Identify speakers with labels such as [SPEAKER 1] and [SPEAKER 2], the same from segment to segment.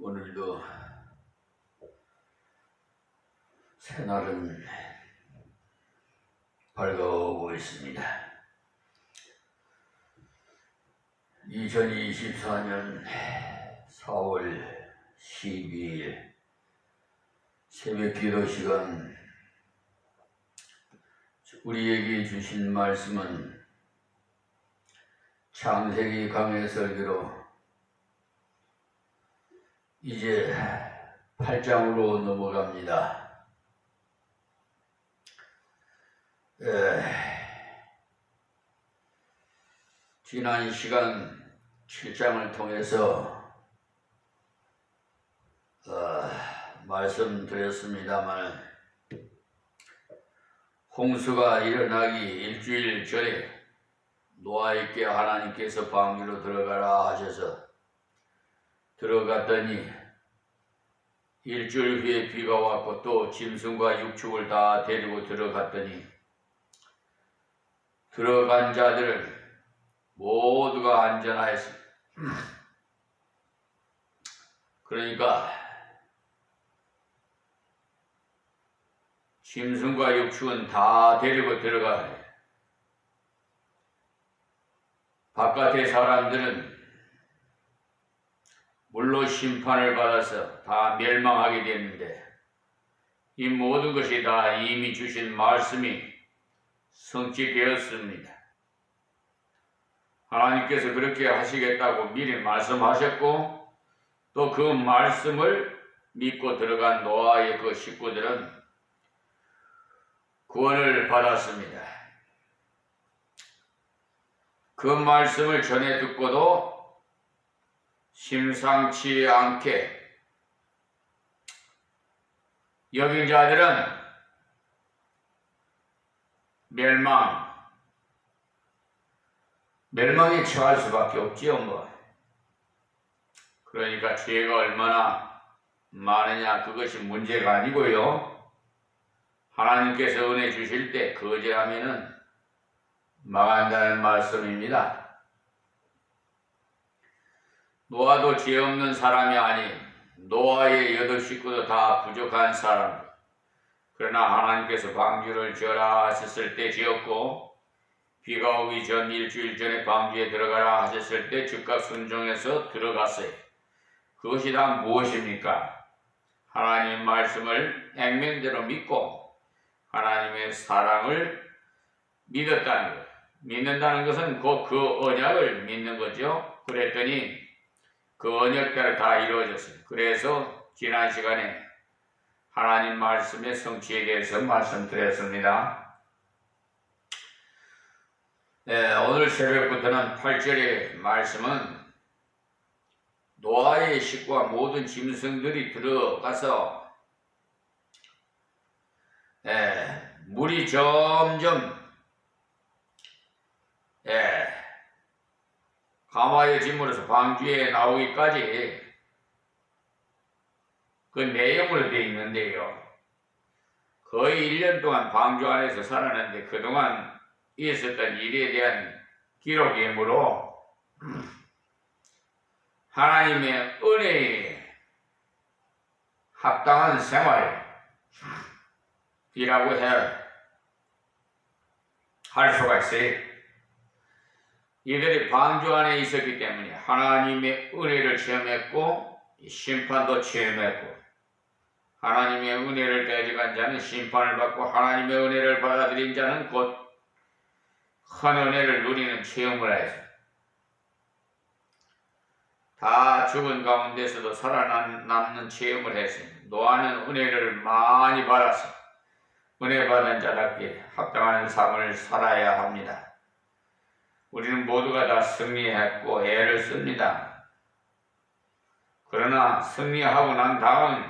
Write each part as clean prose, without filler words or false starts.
[SPEAKER 1] 오늘도 새날은 밝아오고 있습니다. 2024년 4월 12일 새벽 기도 시간, 우리에게 주신 말씀은 창세기 강해 설교로 이제 8장으로 넘어갑니다. 지난 시간 7장을 통해서 말씀드렸습니다만, 홍수가 일어나기 일주일 전에 노아에게 하나님께서 방주로 들어가라 하셔서 들어갔더니 일주일 후에 비가 왔고 또 짐승과 육축을 다 데리고 들어갔더니 들어간 자들은 모두가 안전하였습니다. 그러니까 짐승과 육축은 다 데리고 들어가요. 바깥의 사람들은 물로 심판을 받아서 다 멸망하게 되는데, 이 모든 것이 다 이미 주신 말씀이 성취되었습니다. 하나님께서 그렇게 하시겠다고 미리 말씀하셨고, 또 그 말씀을 믿고 들어간 노아의 그 식구들은 구원을 받았습니다. 그 말씀을 전해 듣고도 심상치 않게 여긴 자들은 멸망에 처할 수밖에 없지요. 그러니까 죄가 얼마나 많으냐, 그것이 문제가 아니고요. 하나님께서 은혜 주실 때 거절하면은 망한다는 말씀입니다. 노아도 죄 없는 사람이 아닌 노아의 8 식구도 다 부족한 사람. 그러나 하나님께서 방주를 지어라 하셨을 때 지었고, 비가 오기 전 일주일 전에 방주에 들어가라 하셨을 때 즉각 순종해서 들어갔어요. 그것이 다 무엇입니까? 하나님 말씀을 액면대로 믿고 하나님의 사랑을 믿었다는 것. 믿는다는 것은 곧 그 언약을 믿는 거죠. 그랬더니 그 언약대로 다 이루어졌어요. 그래서 지난 시간에 하나님 말씀의 성취에 대해서 말씀드렸습니다. 오늘 새벽부터는 8절의 말씀은 노아의 식구와 모든 짐승들이 들어가서 물이 점점 감화해짐으로써 방주에 나오기까지 그 내용으로 되어 있는데요. 거의 1년 동안 방주 안에서 살았는데 그동안 있었던 일에 대한 기록이므로 하나님의 은혜에 합당한 생활이라고 할 수가 있어요. 이들이 방주 안에 있었기 때문에 하나님의 은혜를 체험했고 심판도 체험했고, 하나님의 은혜를 대적한 자는 심판을 받고 하나님의 은혜를 받아들인 자는 곧 큰 은혜를 누리는 체험을 해서 다 죽은 가운데서도 살아남는 체험을 했습니다. 노아는 은혜를 많이 받아서 은혜 받은 자답게 합당한 삶을 살아야 합니다. 우리는 모두가 다 승리했고 애를 씁니다. 그러나 승리하고 난 다음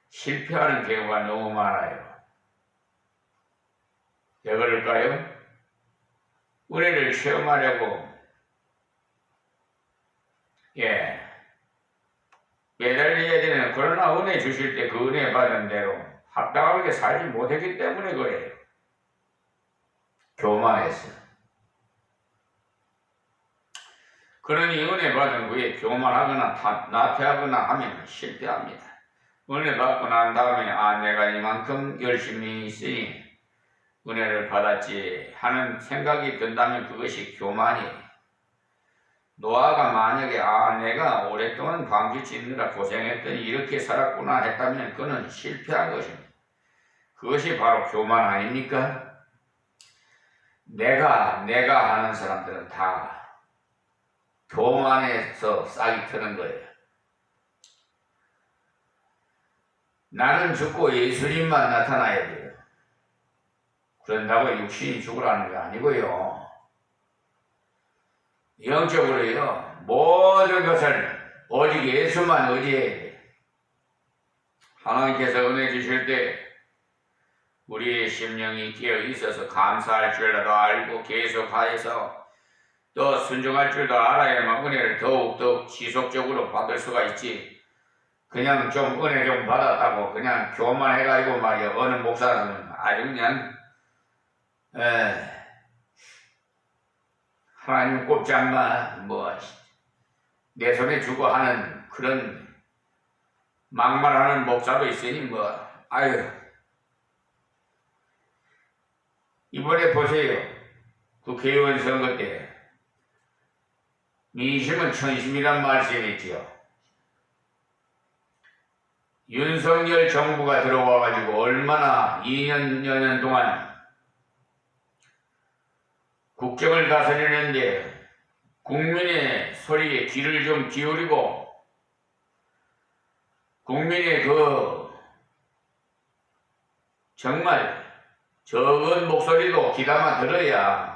[SPEAKER 1] 실패하는 경우가 너무 많아요. 왜 그럴까요? 은혜를 체험하려고 매달려야 되는, 그러나 은혜 주실 때 그 은혜 받은 대로 합당하게 살지 못했기 때문에 그래요. 교만해서. 그러니 은혜 받은 후에 교만하거나 나태하거나 하면 실패합니다. 은혜 받고 난 다음에 내가 이만큼 열심히 있으니 은혜를 받았지 하는 생각이 든다면 그것이 교만이에요. 노아가 만약에 내가 오랫동안 방주 짓느라 고생했더니 이렇게 살았구나 했다면 그는 실패한 것입니다. 그것이 바로 교만 아닙니까? 내가 하는 사람들은 다 교만에서 싹이 트는 거예요. 나는 죽고 예수님만 나타나야 돼요. 그런다고 육신이 죽으라는 게 아니고요. 영적으로요. 모든 것을 오직 예수만 의지해야 돼요. 하나님께서 은혜 주실 때 우리의 심령이 깨어 있어서 감사할 줄도 알고 계속하여서 또 순종할 줄도 알아야만 은혜를 더욱더 지속적으로 받을 수가 있지. 그냥 좀 은혜 좀 받았다고 그냥 교만해가지고 말이야. 어느 목사는 아주 그냥 하나님 꼽지 않나 내 손에 주고 하는 그런 막말하는 목사도 있으니 이번에 보세요. 국회의원 선거 때 민심은 천심이란 말씀이지요. 윤석열 정부가 들어와가지고 얼마나 2년 동안 국정을 다스리는데 국민의 소리에 귀를 좀 기울이고 국민의 정말 적은 목소리도 귀담아 들어야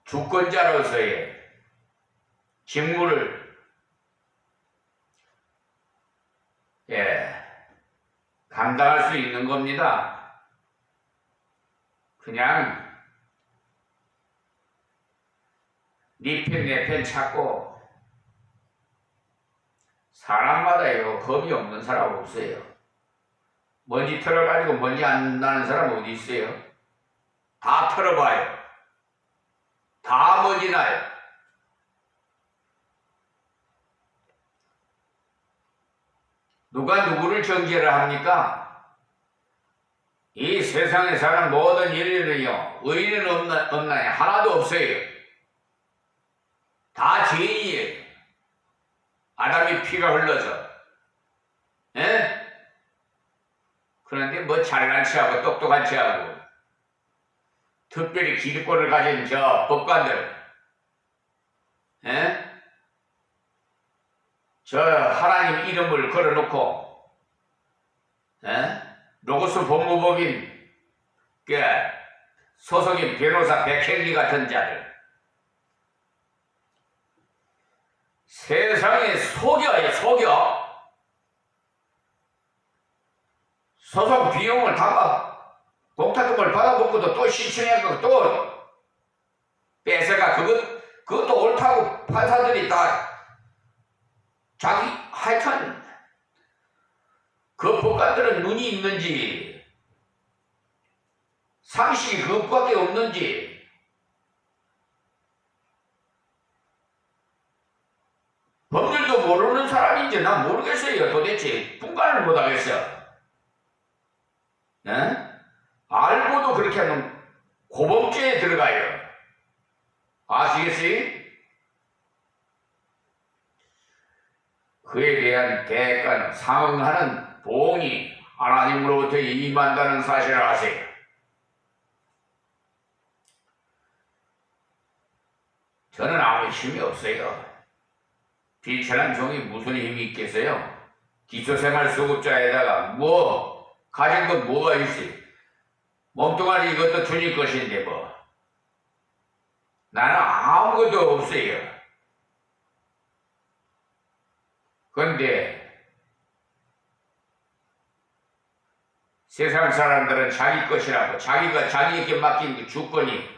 [SPEAKER 1] 주권자로서의 직무를 감당할 수 있는 겁니다. 그냥 네 편 내 편 찾고 사람마다요 겁이 없는 사람 없어요. 먼지 털어가지고 먼지 안 나는 사람 어디 있어요? 다 털어봐요. 다 먼지 나요. 누가 누구를 정죄를 합니까? 이 세상에 사는 모든 인류는요 의인은 없나요? 하나도 없어요. 다 죄인이에요. 아담이 피가 흘러서. 그런데 잘난 체하고 똑똑한 체하고 특별히 기득권을 가진 저 법관들 저 하나님 이름을 걸어놓고 로고스 법무법인 소속인 변호사 백행리 같은 자들 세상에 속여 소송 비용을 다 공탁금을 받아먹고도 또 신청해서 또 뺏어가 그것도 옳다고 판사들이 다 자기 하여튼 그 법관들은 눈이 있는지 상식이 그것밖에 없는지 법률도 모르는 사람인지 난 모르겠어요. 도대체 분간을 못하겠어. 알고도 그렇게 하면 고범죄에 들어가요. 아시겠어요? 그에 대한 대가는 상응하는 보응이 하나님으로부터 임한다는 사실을 아세요. 저는 아무 힘이 없어요. 비천한 종이 무슨 힘이 있겠어요? 기초생활수급자에다가 가진 건 뭐가 있어요? 몸뚱아리 이것도 주님 것인데 나는 아무것도 없어요. 그런데 세상 사람들은 자기 것이라고 자기가 자기에게 맡긴 그 주권이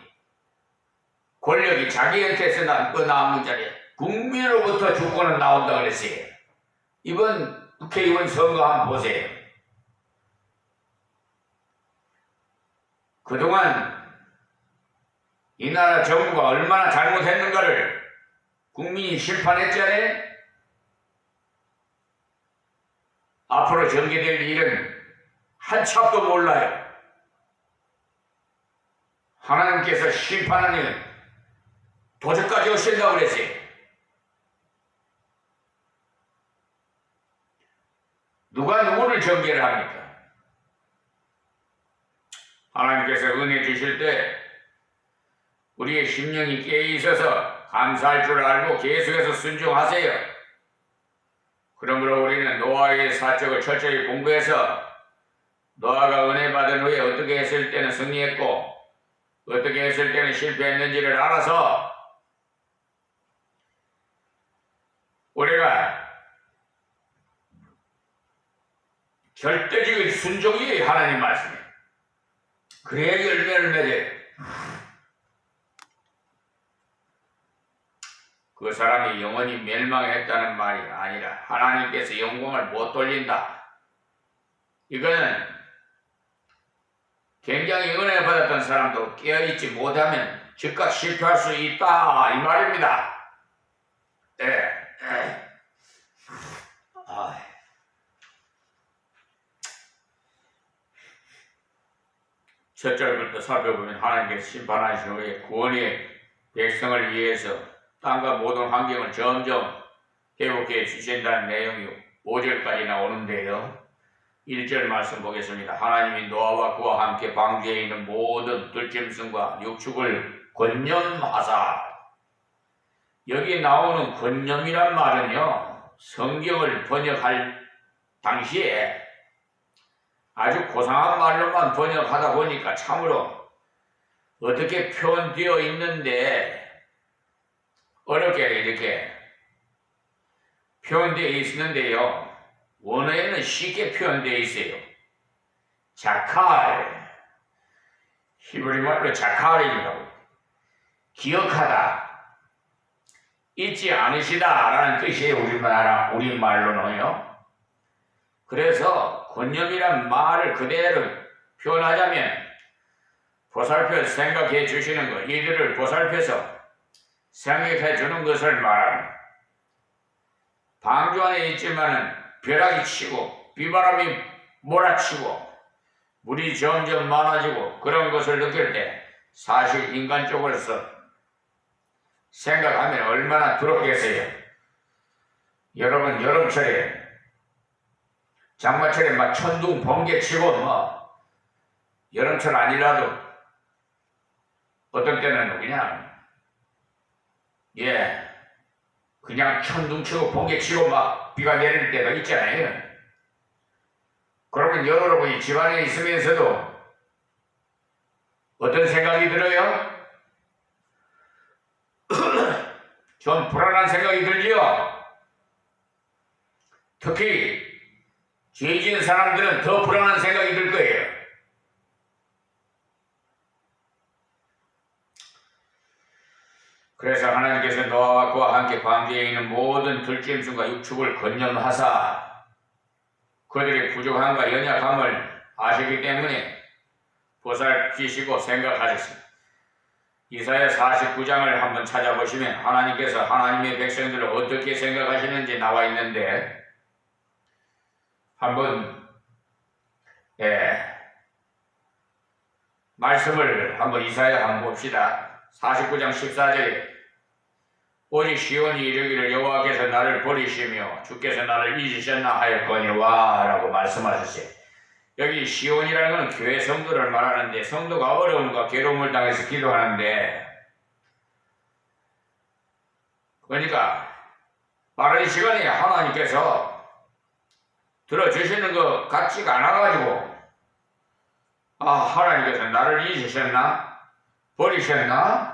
[SPEAKER 1] 권력이 자기한테서 나오는 자리에 국민으로부터 주권은 나온다고 그랬어요. 이번 국회의원 선거 한번 보세요. 그동안 이 나라 정부가 얼마나 잘못했는가를 국민이 심판했잖아요. 앞으로 전개될 일은 한참도 몰라요. 하나님께서 심판하는 도저까지 오신다고 그랬어요. 누가 누구를 전개를 합니까? 하나님께서 은혜 주실 때 우리의 심령이 깨어 있어서 감사할 줄 알고 계속해서 순종하세요. 그러므로 우리는 노아의 사적을 철저히 공부해서 노아가 은혜 받은 후에 어떻게 했을 때는 승리했고 어떻게 했을 때는 실패했는지를 알아서 우리가 절대적인 순종이 하나님 말씀이에요. 그래야 열매를 맺어요. 그 사람이 영원히 멸망했다는 말이 아니라 하나님께서 영광을 못 돌린다. 이거는 굉장히 은혜 받았던 사람도 깨어있지 못하면 즉각 실패할 수 있다 이 말입니다. 첫 절부터 살펴보면 하나님께서 심판하신 후에 구원의 백성을 위해서 땅과 모든 환경을 점점 회복해 주신다는 내용이 5절까지 나오는데요. 1절 말씀 보겠습니다. 하나님이 노아와 그와 함께 방주에 있는 모든 들짐승과 육축을 권념하사. 여기 나오는 권념이란 말은요, 성경을 번역할 당시에 아주 고상한 말로만 번역하다 보니까 참으로 어떻게 표현되어 있는데 어렵게 이렇게 표현되어 있는데요. 원어에는 쉽게 표현되어 있어요. 자칼, 히브리 말로 자칼이라고, 기억하다, 잊지 않으시다 라는 뜻이에요. 우리말로는요. 그래서 권념이란 말을 그대로 표현하자면 보살펴 생각해 주시는 것, 이들을 보살펴서 생각해 주는 것을 말합니다. 방주 안에 있지만은 벼락이 치고 비바람이 몰아치고 물이 점점 많아지고 그런 것을 느낄 때 사실 인간적으로서 생각하면 얼마나 두렵겠어요. 여러분 여름철에 장마철에 막 천둥 번개 치고 여름철 아니라도 어떤 때는 그냥 천둥 치고 번개 치고 막 비가 내릴 때가 있잖아요. 그러면 여러분이 집안에 있으면서도 어떤 생각이 들어요? 좀 불안한 생각이 들지요? 특히 죄 지은 사람들은 더 불안한 생각이 들 거예요. 그래서 하나님께서 노아와 그와 함께 방주에 있는 모든 들짐승과 육축을 권념하사 그들의 부족함과 연약함을 아시기 때문에 보살피시고 생각하셨습니다. 이사야 49장을 한번 찾아보시면 하나님께서 하나님의 백성들을 어떻게 생각하시는지 나와 있는데 한번 말씀을 한번 이사야 한번 봅시다. 49장 14절에 오직 시온이 이르기를 여호와께서 나를 버리시며 주께서 나를 잊으셨나 하였거니와 라고 말씀하셨어요. 여기 시온이라는 건 교회 성도를 말하는데 성도가 어려움과 괴로움을 당해서 기도하는데 그러니까 빠른 시간에 하나님께서 들어주시는 것 같지가 않아가지고 하나님께서 나를 잊으셨나? 버리셨나?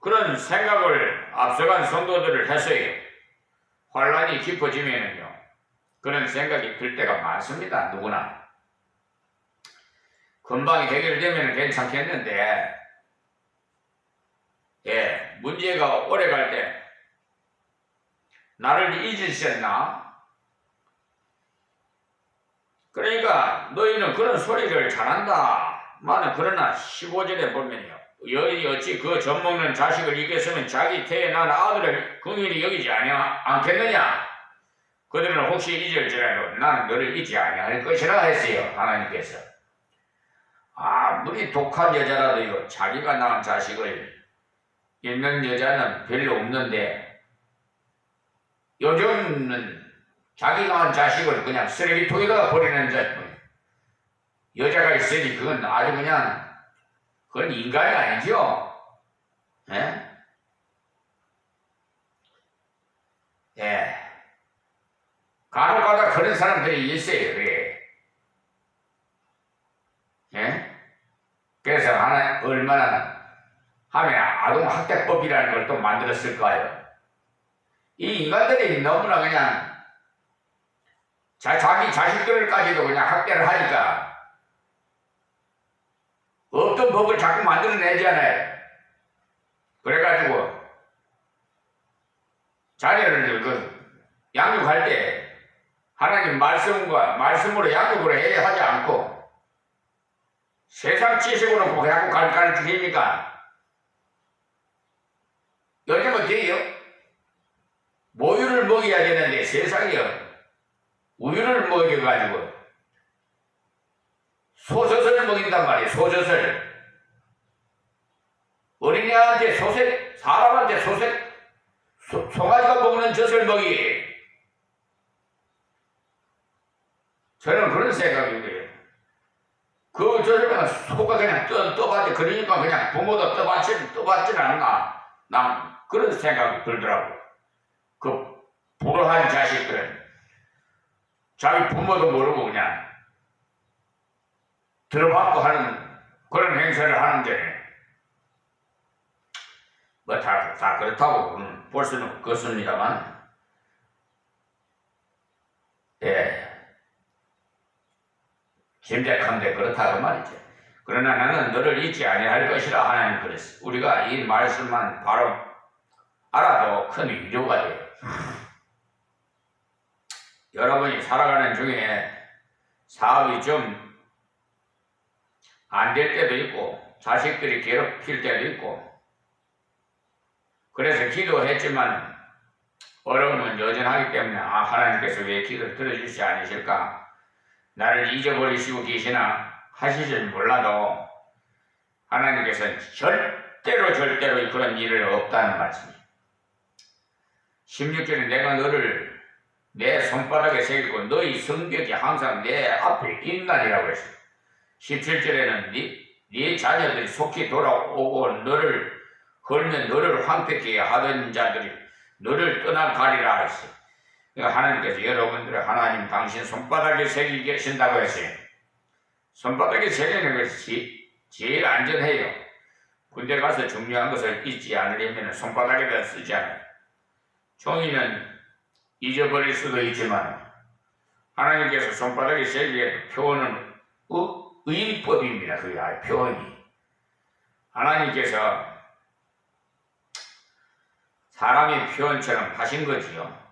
[SPEAKER 1] 그런 생각을 앞서간 성도들을 했어요. 환란이 깊어지면요 그런 생각이 들 때가 많습니다. 누구나 금방 해결되면 괜찮겠는데 문제가 오래 갈 때 나를 잊으셨나? 그러니까 너희는 그런 소리를 잘한다. 그러나 15절에 보면요. 여인이 어찌 그 젖먹는 자식을 잊겠으면 자기 태에 난 아들을 긍휼히 여기지 않겠느냐? 그들은 혹시 잊을지라도 나는 너를 잊지 아니할 것이라 했어요. 하나님께서. 아무리 독한 여자라도요. 자기가 낳은 자식을 잊는 여자는 별로 없는데 요즘은 자기가 낳은 자식을 그냥 쓰레기통에다가 버리는 여자가 있으니 그건 아주 그건 인간이 아니죠. 예? 예. 간혹가다 그런 사람들이 있어요. 그래. 예? 그래서 얼마나 하면 아동학대법이라는 걸 또 만들었을까요? 이 인간들이 너무나 그냥 자기 자식들까지도 그냥 학대를 하니까 없던 법을 자꾸 만들어내잖아요. 그래가지고 자녀를 양육할 때 하나님 말씀으로 양육을 해야 하지 않고 세상 지식으로 자꾸 가르치니까 요즘은 돼요. 모유를 먹여야 되는데 세상이요. 우유를 먹여가지고 소젖을 먹인단 말이에요. 소젖을. 어린애한테 소색, 사람한테 소색, 송아지가 먹는 젖을 먹이. 저는 그런 생각인데요. 그 젖을 소가 그냥 떠받지. 그러니까 그냥 부모도 떠받지는 않나. 난 그런 생각이 들더라고. 그 불효한 자식들은 자기 부모도 모르고 그냥 들어받고 하는 그런 행세를 하는데 다 그렇다고 볼 수는 없겠습니다만 짐작한데 그렇다고 말이죠. 그러나 나는 너를 잊지 아니할 것이라 하나님 그랬어. 우리가 이 말씀만 바로 알아도 큰 위로가 돼요. 여러분이 살아가는 중에 사업이 좀 안 될 때도 있고 자식들이 괴롭힐 때도 있고 그래서 기도했지만 어려움은 여전하기 때문에 하나님께서 왜 기도를 들어주시지 않으실까? 나를 잊어버리시고 계시나 하시질 몰라도 하나님께서는 절대로 그런 일을 없다는 말씀이에요. 16절에 내가 너를 내 손바닥에 새기고 너희 성벽이 항상 내 앞에 있나니라고 했어요. 17절에는 네 자녀들이 속히 돌아오고 너를 걸면 너를 황폐케 하던 자들이 너를 떠나가리라 했어요. 그러니까 하나님께서 여러분들의 하나님 당신 손바닥에 새기게 계신다고 했어요. 손바닥에 새기는 것이 제일 안전해요. 군대 가서 중요한 것을 잊지 않으려면 손바닥에다 쓰지 않아요. 종이는 잊어버릴 수도 있지만 하나님께서 손바닥에 새기게 표현은 의인법입니다. 그게 표현이. 하나님께서 사람의 표현처럼 하신 거지요.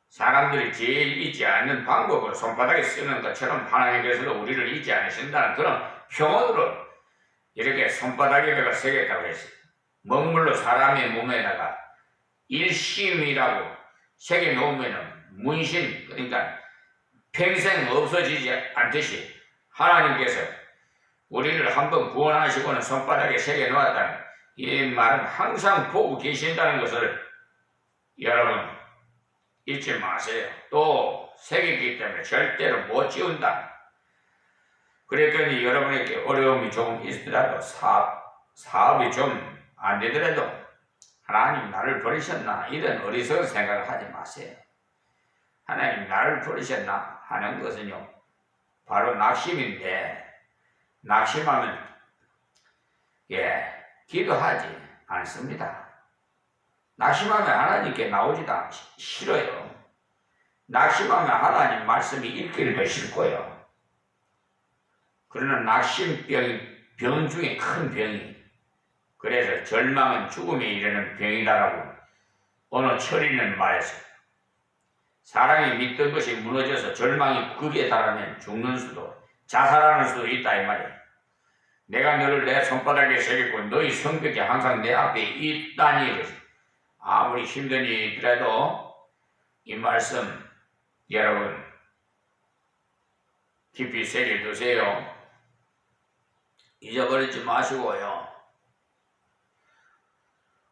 [SPEAKER 1] 사람들이 제일 잊지 않는 방법으로 손바닥에 쓰는 것처럼 하나님께서도 우리를 잊지 않으신다는 그런 표현으로 이렇게 손바닥에다가 새겼다고 했어요. 먹물로 사람의 몸에다가 일심이라고 새겨놓으면 문신, 그러니까 평생 없어지지 않듯이 하나님께서 우리를 한번 구원하시고는 손바닥에 새겨놓았다는 이 말은 항상 보고 계신다는 것을 여러분 잊지 마세요. 또 새기기 때문에 절대로 못 지운다. 그랬더니 여러분에게 어려움이 조금 있더라도 사업이 좀 안 되더라도 하나님 나를 버리셨나 이런 어리석은 생각을 하지 마세요. 하나님 나를 버리셨나 하는 것은요 바로 낙심인데 낙심하면 기도하지 않습니다. 낙심하면 하나님께 나오지도 싫어요. 낙심하면 하나님 말씀이 읽기도 싫고요. 그러나 낙심병이 병 중에 큰 병이 그래서 절망은 죽음에 이르는 병이다라고 어느 철인은 말했어요. 사람이 믿던 것이 무너져서 절망이 극에 달하면 죽는 수도 자살하는 수도 있다 이 말이에요. 내가 너를 내 손바닥에 새겼고 너희 성벽이 항상 내 앞에 있다니. 아무리 힘든 일이 있더라도 이 말씀 여러분 깊이 새겨두세요. 잊어버리지 마시고요.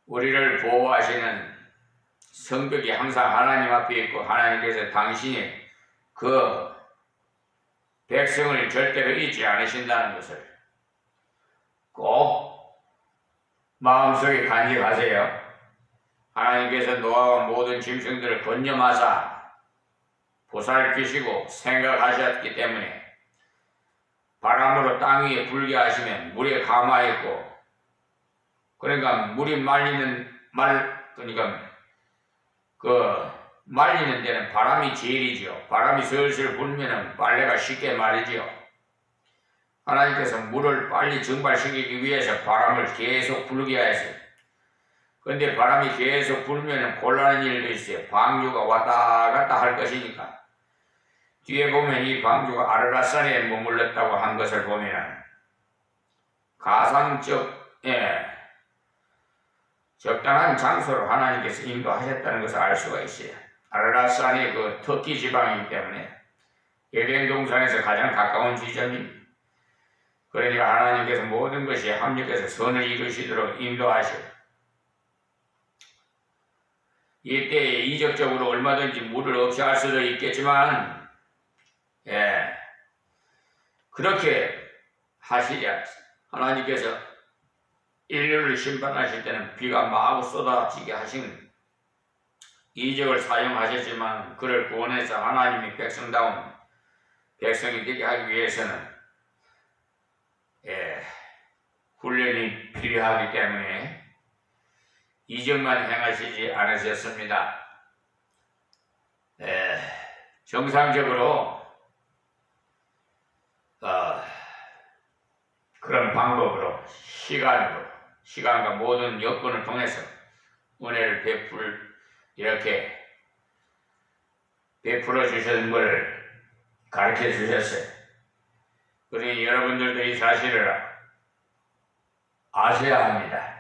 [SPEAKER 1] 우리를 보호하시는 성벽이 항상 하나님 앞에 있고 하나님께서 당신이 그 백성을 절대로 잊지 않으신다는 것을 꼭 마음속에 간직하세요. 하나님께서 노아와 모든 짐승들을 건념하사 보살피시고 생각하셨기 때문에 바람으로 땅 위에 불게 하시면 물에 감화했고, 그러니까 물이 말리는 데는 바람이 제일이지요. 바람이 슬슬 불면은 빨래가 쉽게 마르지요. 하나님께서 물을 빨리 증발시키기 위해서 바람을 계속 불게 하세요. 근데 바람이 계속 불면은 곤란한 일도 있어요. 방주가 왔다 갔다 할 것이니까. 뒤에 보면 이 방주가 아르라산에 머물렀다고 한 것을 보면 가상적, 적당한 장소로 하나님께서 인도하셨다는 것을 알 수가 있어요. 아르라산이 그 터키 지방이기 때문에 에덴 동산에서 가장 가까운 지점입니다. 그러니까 하나님께서 모든 것이 합력해서 선을 이루시도록 인도하시고, 이때 이적적으로 얼마든지 물을 없이 할 수도 있겠지만, 그렇게 하시랴. 하나님께서 인류를 심판하실 때는 비가 마구 쏟아지게 하신 이적을 사용하셨지만, 그를 구원해서 하나님의 백성다운 백성이 되게 하기 위해서는 훈련이 필요하기 때문에 이적만 행하시지 않으셨습니다. 정상적으로 그런 방법으로 시간과 모든 여건을 통해서 은혜를 이렇게 베풀어 주시는 걸 가르쳐 주셨어요. 그러니 여러분들도 이 사실을 아셔야 합니다.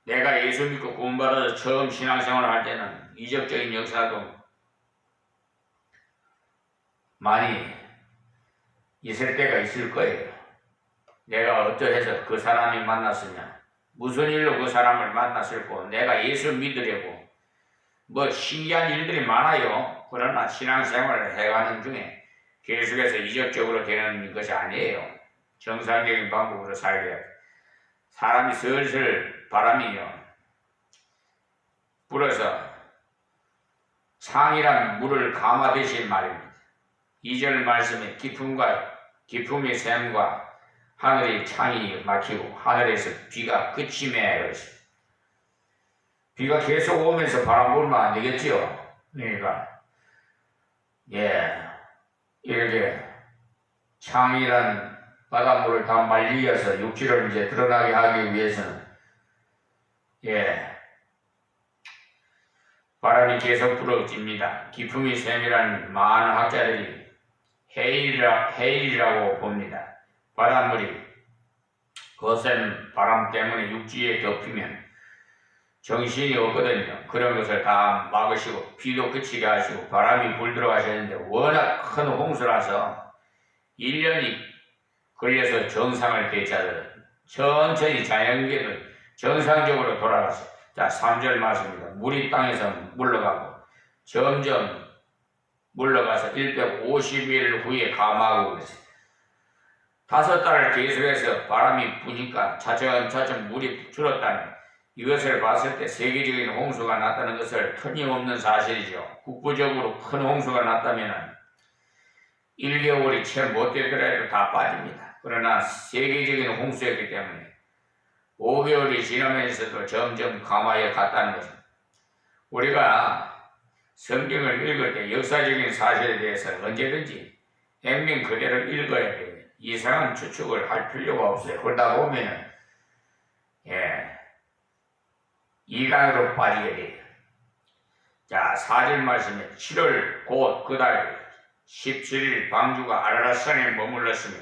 [SPEAKER 1] 내가 예수 믿고 구원받아서 처음 신앙생활을 할 때는 이적적인 역사도 많이 있을 때가 있을 거예요. 내가 어떠해서 그 사람이 만났으면, 무슨 일로 그 사람을 만났을고, 내가 예수 믿으려고 뭐 신기한 일들이 많아요. 그러나 신앙생활을 해가는 중에 계속해서 이적적으로 되는 것이 아니에요. 정상적인 방법으로 살게. 사람이 슬슬 바람이요 불어서 창이란 물을 감아대신 말입니다. 2절 말씀에 기품의 샘과 하늘의 창이 막히고 하늘에서 비가 그치매 그랬어요. 비가 계속 오면서 바람 불면 안 되겠지요. 그러니까 이렇게 창이란 바닷물을 다 말리어서 육지를 이제 드러나게 하기 위해서는 바람이 계속 불어집니다. 기품의 샘이라는 많은 학자들이 해일이라고 봅니다. 바닷물이 거센 바람 때문에 육지에 덮이면 정신이 없거든요. 그런 것을 다 막으시고 비도 그치게 하시고 바람이 불도록 하셨는데, 워낙 큰 홍수라서 1년이 걸려서 정상을 되찾아서 천천히 자연계도 정상적으로 돌아갔어요. 자, 3절 말씀입니다. 물이 땅에서 물러가고 점점 물러가서 150일 후에 감하고 그랬어요. 5달을 계속해서 바람이 부니까 차츰차츰 물이 줄었다니, 이것을 봤을 때 세계적인 홍수가 났다는 것을 터무니없는 사실이죠. 국부적으로 큰 홍수가 났다면 1개월이 채 못 되더라도 다 빠집니다. 그러나 세계적인 홍수였기 때문에 5개월이 지나면서도 점점 감화해 갔다는 것입니다. 우리가 성경을 읽을 때 역사적인 사실에 대해서 언제든지 액면 그대로 읽어야 돼요. 이상한 추측을 할 필요가 없어요. 그러다 보면 이강으로 빠지게 돼요. 자, 4절 말씀에 7월 곧 그달 17일 방주가 아라라산에 머물렀으며,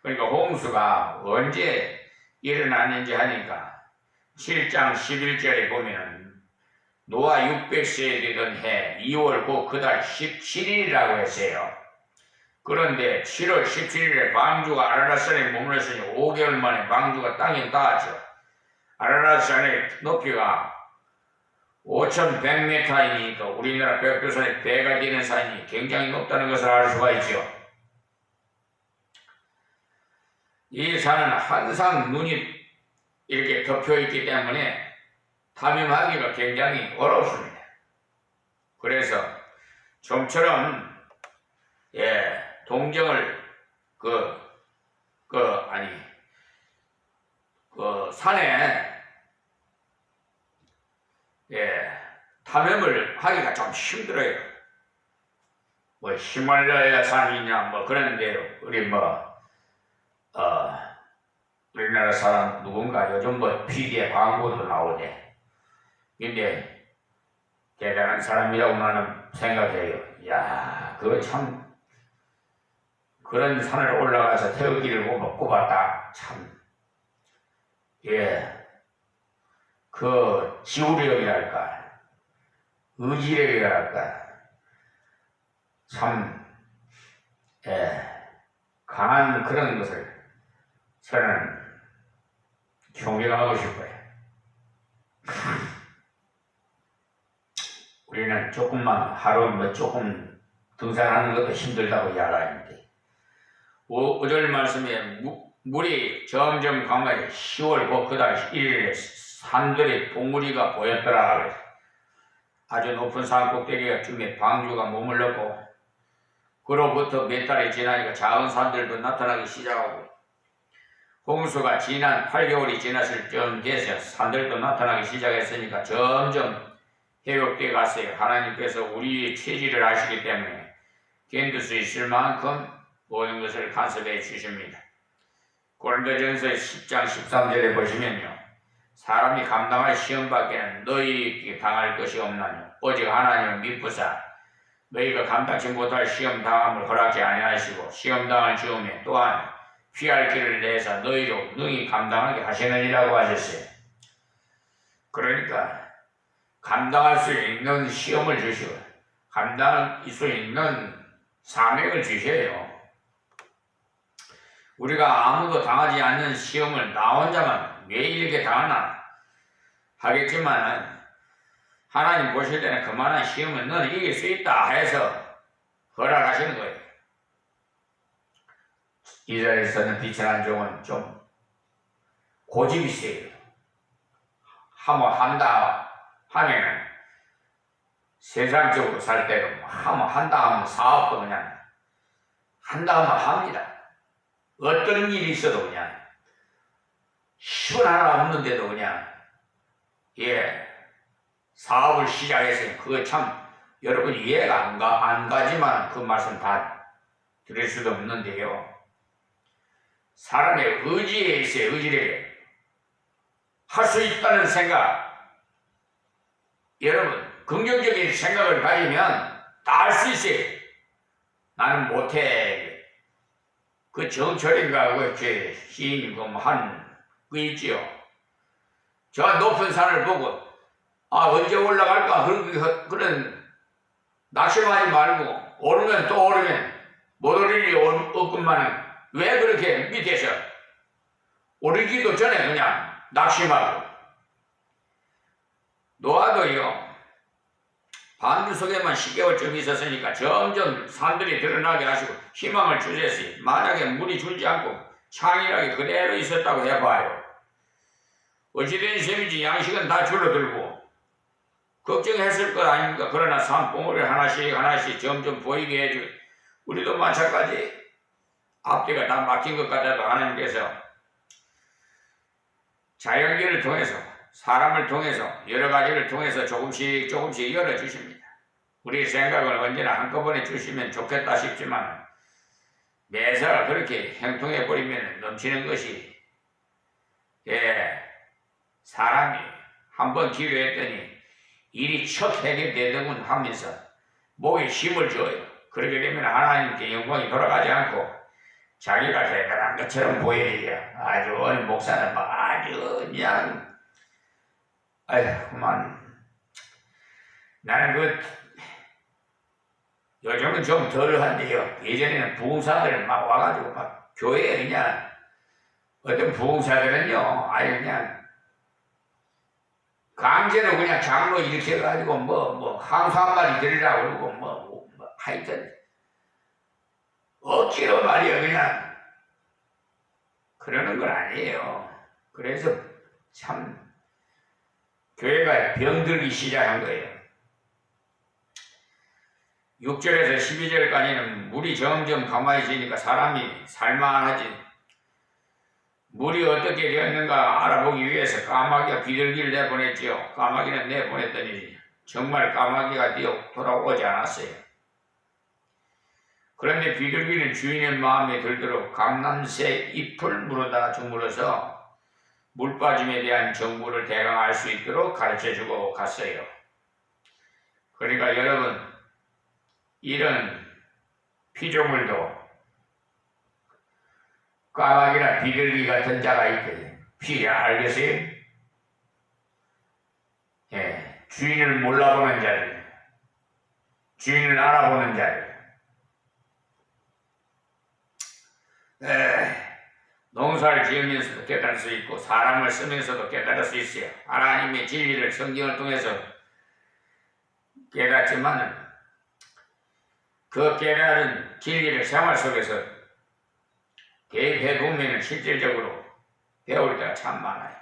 [SPEAKER 1] 그러니까 홍수가 언제 일어났는지 하니까 7장 11절에 보면은 노아 600세에 되던 해 2월 그달 17일이라고 했어요. 그런데 7월 17일에 방주가 아라랏산에 머물렀으니 5개월 만에 방주가 땅에 닿았죠. 아라랏산의 높이가 5,100m이니까 우리나라 백두산의 배가 되는 산이 굉장히 높다는 것을 알 수가 있죠. 이 산은 항상 눈이 이렇게 덮여 있기 때문에 탐험하기가 굉장히 어렵습니다. 그래서 좀처럼 동정을 산에 탐험을 하기가 좀 힘들어요. 뭐 히말라야 산이냐 뭐 그런데요. 우리나라 사람 누군가 요즘 뭐 PD의 광고도 나오대. 근데 대단한 사람이라고 나는 생각해요. 야, 그거 참 그런 산을 올라가서 태극기를 꼽았다. 참, 그 지구력이랄까, 의지력이랄까, 참, 강한 그런 것을 저는 존경하고 싶어요. 우리는 조금만 하루 조금 등산하는 것도 힘들다고 이야기하는데 5절 말씀에 물이 점점 강하게 10월 그달 1일에 산들의 봉우리가 보였더라. 아주 높은 산 꼭대기가 쯤에 방주가 머물렀고 그로부터 몇 달이 지나니까 작은 산들도 나타나기 시작하고 홍수가 지난 8개월이 지났을 쯤 돼서 산들도 나타나기 시작했으니까 점점 회복되어 갔어요. 하나님께서 우리의 체질을 아시기 때문에 견딜 수 있을 만큼 모든 것을 간섭해 주십니다. 고린도전서 10장 13절에 보시면요. 사람이 감당할 시험 밖에는 너희에게 당할 것이 없나니 오직 하나님은 미쁘사 너희가 감당치 못할 시험 당함을 허락지 아니하시고 시험 당할 즈음에 또한 피할 길을 내서 너희로 능히 감당하게 하시느니라고 하셨어요. 그러니까 감당할 수 있는 시험을 주시고 감당할 수 있는 사명을 주셔요. 우리가 아무도 당하지 않는 시험을 나 혼자만 왜 이렇게 당하나 하겠지만 하나님 보실 때는 그만한 시험은 너는 이길 수 있다 해서 허락하시는 거예요. 이 자리에서는 비천한 종은 좀 고집이 세요. 한번 한다 하면 세상적으로 살 때도 한번 한다 하면 사업도 그냥 한다 하면 합니다. 어떤 일이 있어도 그냥 10원 하나 없는데도 그냥 사업을 시작했으니 그거 참 여러분이 이해가 안 가지만 그 말씀 다 드릴 수도 없는데요. 사람의 의지에 있어요. 의지력에 할 수 있다는 생각, 여러분 긍정적인 생각을 가지면 다 할 수 있어요. 나는 못해. 그 정철인가 그 시인이 그 있지요. 저 높은 산을 보고 언제 올라갈까 그런 낙심하지 말고 오르면 또 오르면 못 오를 일이 없건만은 왜 그렇게 밑에서 오르기도 전에 그냥 낙심하고 노아도요 방주 속에만 10개월쯤 있었으니까 점점 산들이 드러나게 하시고 희망을 주셨어요. 만약에 물이 줄지 않고 창이라게 그대로 있었다고 해봐요. 어찌된 셈인지 양식은 다 줄어들고 걱정했을 것 아닙니까? 그러나 산봉우리를 하나씩 점점 보이게 해주고 우리도 마찬가지 앞뒤가 다 막힌 것 같아도 하나님께서 자연계를 통해서 사람을 통해서 여러 가지를 통해서 조금씩 열어주십니다. 우리 생각을 언제나 한꺼번에 주시면 좋겠다 싶지만 매사가 그렇게 형통해버리면 넘치는 것이 사람이 한번 기도했더니 일이 척 해결되더군 하면서 목에 힘을 줘요. 그렇게 되면 하나님께 영광이 돌아가지 않고 자기가 대단한 것처럼 보여야 아주 어느 목사는 막 아주 그냥 아휴 그만 나는 요즘은 좀 덜한데요. 예전에는 부흥사들 막 와가지고 막 교회에 그냥 어떤 부흥사들은요 아유 그냥 강제로 그냥 장로 일으켜가지고 뭐 항소 한 마리 드리라고 그러고 뭐 하여튼 억지로 말이야 그냥 그러는 건 아니에요. 그래서 참 교회가 병들기 시작한 거예요. 6절에서 12절까지는 물이 점점 가만해지니까 사람이 살만하지. 물이 어떻게 되었는가 알아보기 위해서 까마귀가 비둘기를 내보냈지요. 까마귀는 내보냈더니 정말 까마귀가 돌아오지 않았어요. 그런데 비둘기는 주인의 마음에 들도록 감람새 잎을 물어다 주물어서 물 빠짐에 대한 정보를 대강 알 수 있도록 가르쳐주고 갔어요. 그러니까 여러분 이런 피조물도 까마귀나 비둘기 같은 자가 있거든요. 알겠어요? 예, 주인을 몰라보는 자들, 주인을 알아보는 자들. 농사를 지으면서도 깨달을 수 있고 사람을 쓰면서도 깨달을 수 있어요. 하나님의 진리를 성경을 통해서 깨닫지만 그 깨달은 진리를 생활 속에서 대입해 보면 실질적으로 배울 때가 참 많아요.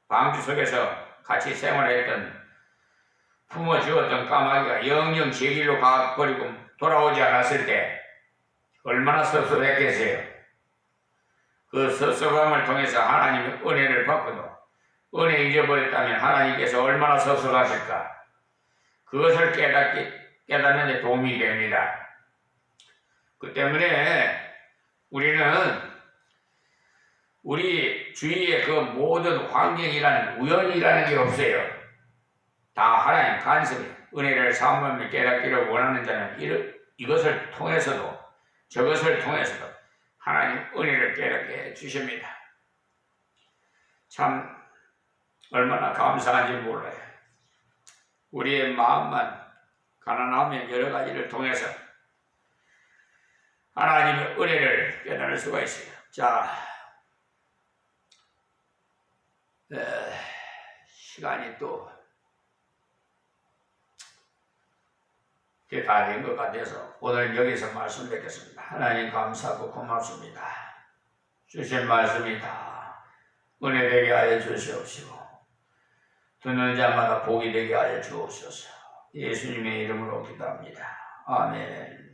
[SPEAKER 1] 방주 속에서 같이 생활했던 품어주었던 까마귀가 영영 제 길로 가버리고 돌아오지 않았을 때 얼마나 섭섭했겠어요. 그 섭섭함을 통해서 하나님의 은혜를 받고도 은혜 잊어버렸다면 하나님께서 얼마나 섭섭하실까. 그것을 깨닫는 데 도움이 됩니다. 그 때문에 우리는 우리 주위의 그 모든 환경이라는 우연이라는 게 없어요. 다 하나님 간섭이 은혜를 사모하며 깨닫기를 원하는 자는 이것을 통해서도 저것을 통해서도 하나님 은혜를 깨닫게 해주십니다. 참 얼마나 감사한지 몰라요. 우리의 마음만 가난하면 여러 가지를 통해서 하나님의 은혜를 깨달을 수가 있어요. 자, 시간이 또 이제 다 된 것 같아서 오늘 여기서 말씀 뵙겠습니다. 하나님 감사하고 고맙습니다. 주신 말씀이 다 은혜 되게 하여 주시옵시고 듣는 자마다 복이 되게 하여 주옵소서. 예수님의 이름으로 기도합니다. 아멘.